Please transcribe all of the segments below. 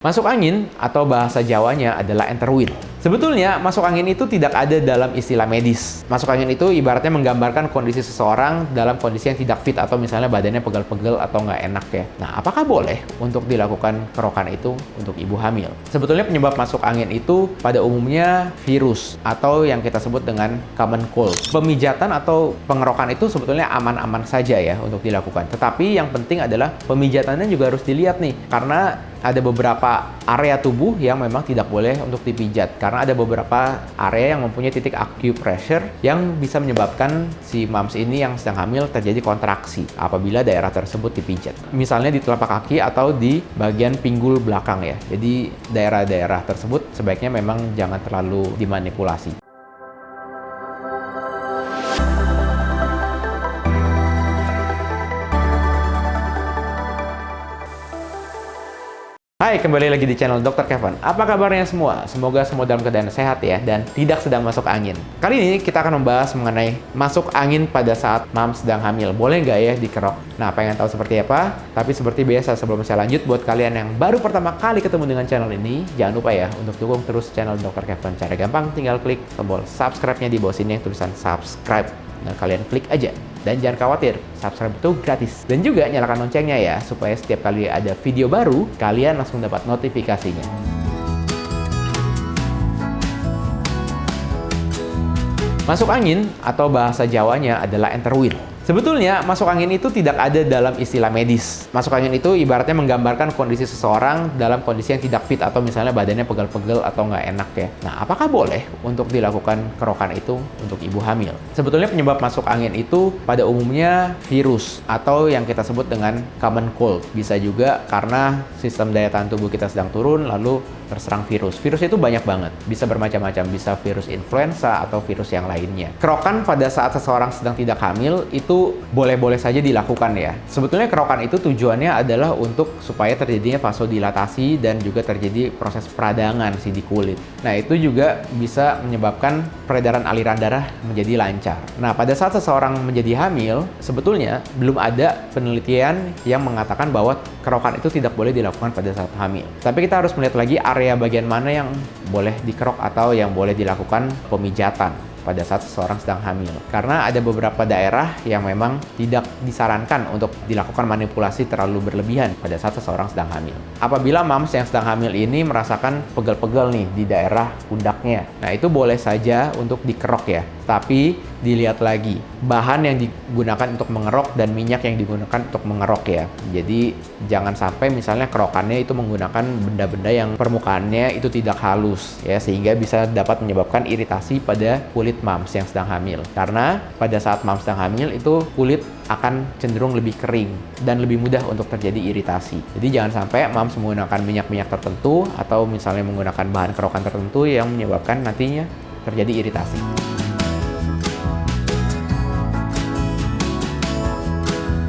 Masuk angin atau bahasa Jawanya adalah enterwin. Sebetulnya masuk angin itu tidak ada dalam istilah medis. Masuk angin itu ibaratnya menggambarkan kondisi seseorang dalam kondisi yang tidak fit atau misalnya badannya pegel-pegel atau nggak enak ya. Nah, apakah boleh untuk dilakukan kerokan itu untuk ibu hamil? Sebetulnya penyebab masuk angin itu pada umumnya virus atau yang kita sebut dengan common cold. Pemijatan atau pengerokan itu sebetulnya aman-aman saja ya untuk dilakukan. Tetapi yang penting adalah pemijatannya juga harus dilihat nih, karena ada beberapa area tubuh yang memang tidak boleh untuk dipijat karena ada beberapa area yang mempunyai titik acupressure yang bisa menyebabkan si moms ini yang sedang hamil terjadi kontraksi apabila daerah tersebut dipijat. Misalnya di telapak kaki atau di bagian pinggul belakang ya. Jadi daerah-daerah tersebut sebaiknya memang jangan terlalu dimanipulasi. Hai, kembali lagi di channel Dr. Kevin. Apa kabarnya semua? Semoga semua dalam keadaan sehat ya, dan tidak sedang masuk angin. Kali ini kita akan membahas mengenai masuk angin pada saat moms sedang hamil. Boleh nggak ya dikerok? Nah, pengen tahu seperti apa? Tapi seperti biasa, sebelum saya lanjut, buat kalian yang baru pertama kali ketemu dengan channel ini, jangan lupa ya untuk dukung terus channel Dr. Kevin. Cara gampang, tinggal klik tombol subscribe-nya di bawah sini yang tulisan subscribe. Nah, kalian klik aja. Dan jangan khawatir, subscribe itu gratis. Dan juga nyalakan loncengnya ya, supaya setiap kali ada video baru, kalian langsung dapat notifikasinya. Masuk angin atau bahasa Jawanya adalah enterwin. Sebetulnya masuk angin itu tidak ada dalam istilah medis. Masuk angin itu ibaratnya menggambarkan kondisi seseorang dalam kondisi yang tidak fit atau misalnya badannya pegel-pegel atau nggak enak ya. Nah, apakah boleh untuk dilakukan kerokan itu untuk ibu hamil? Sebetulnya penyebab masuk angin itu pada umumnya virus atau yang kita sebut dengan common cold. Bisa juga karena sistem daya tahan tubuh kita sedang turun lalu terserang virus. Virus itu banyak banget, bisa bermacam-macam, bisa virus influenza atau virus yang lainnya. Kerokan pada saat seseorang sedang tidak hamil itu boleh-boleh saja dilakukan ya. Sebetulnya kerokan itu tujuannya adalah untuk supaya terjadinya vasodilatasi dan juga terjadi proses peradangan di kulit. Nah, itu juga bisa menyebabkan peredaran aliran darah menjadi lancar. Nah, pada saat seseorang menjadi hamil, sebetulnya belum ada penelitian yang mengatakan bahwa kerokan itu tidak boleh dilakukan pada saat hamil. Tapi kita harus melihat lagi area bagian mana yang boleh dikerok atau yang boleh dilakukan pemijatan pada saat seseorang sedang hamil. Karena ada beberapa daerah yang memang tidak disarankan untuk dilakukan manipulasi terlalu berlebihan pada saat seseorang sedang hamil. Apabila moms yang sedang hamil ini merasakan pegel-pegel nih di daerah pundaknya, nah itu boleh saja untuk dikerok ya. Tapi dilihat lagi bahan yang digunakan untuk mengerok dan minyak yang digunakan untuk mengerok ya. Jadi jangan sampai misalnya kerokannya itu menggunakan benda-benda yang permukaannya itu tidak halus ya, sehingga bisa dapat menyebabkan iritasi pada kulit moms yang sedang hamil. Karena pada saat moms sedang hamil itu kulit akan cenderung lebih kering dan lebih mudah untuk terjadi iritasi. Jadi jangan sampai moms menggunakan minyak-minyak tertentu atau misalnya menggunakan bahan kerokan tertentu yang menyebabkan nantinya terjadi iritasi.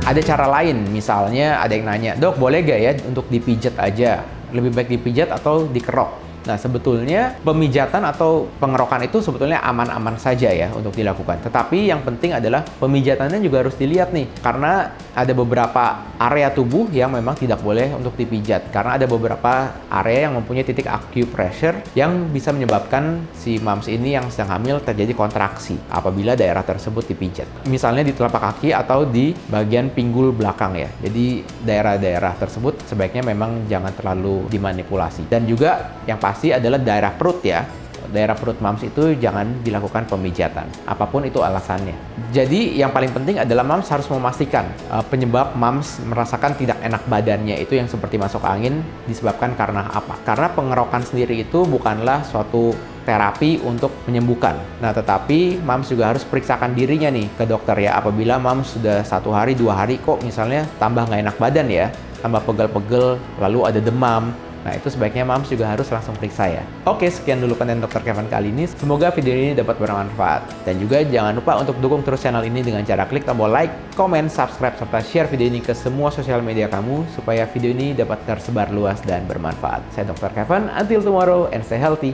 Ada cara lain, misalnya ada yang nanya, "Dok, boleh gak ya untuk dipijat aja? Lebih baik dipijat atau dikerok?" Nah, sebetulnya pemijatan atau pengerokan itu sebetulnya aman-aman saja ya untuk dilakukan. Tetapi yang penting adalah pemijatannya juga harus dilihat nih, karena ada beberapa area tubuh yang memang tidak boleh untuk dipijat. Karena ada beberapa area yang mempunyai titik acupressure yang bisa menyebabkan si moms ini yang sedang hamil terjadi kontraksi apabila daerah tersebut dipijat. Misalnya di telapak kaki atau di bagian pinggul belakang ya. Jadi daerah-daerah tersebut sebaiknya memang jangan terlalu dimanipulasi. Dan juga yang pasti adalah daerah perut ya. Daerah perut moms itu jangan dilakukan pemijatan, apapun itu alasannya. Jadi yang paling penting adalah moms harus memastikan penyebab moms merasakan tidak enak badannya itu yang seperti masuk angin disebabkan karena apa. Karena pengerokan sendiri itu bukanlah suatu terapi untuk menyembuhkan. Nah, tetapi moms juga harus periksakan dirinya nih ke dokter ya. Apabila moms sudah 1 hari, 2 hari kok misalnya tambah nggak enak badan ya, tambah pegel-pegel, lalu ada demam. Nah, itu sebaiknya moms juga harus langsung periksa ya. Oke, sekian dulu konten Dr. Kevin kali ini. Semoga video ini dapat bermanfaat. Dan juga jangan lupa untuk dukung terus channel ini dengan cara klik tombol like, komen, subscribe, serta share video ini ke semua sosial media kamu supaya video ini dapat tersebar luas dan bermanfaat. Saya Dr. Kevin, until tomorrow and stay healthy.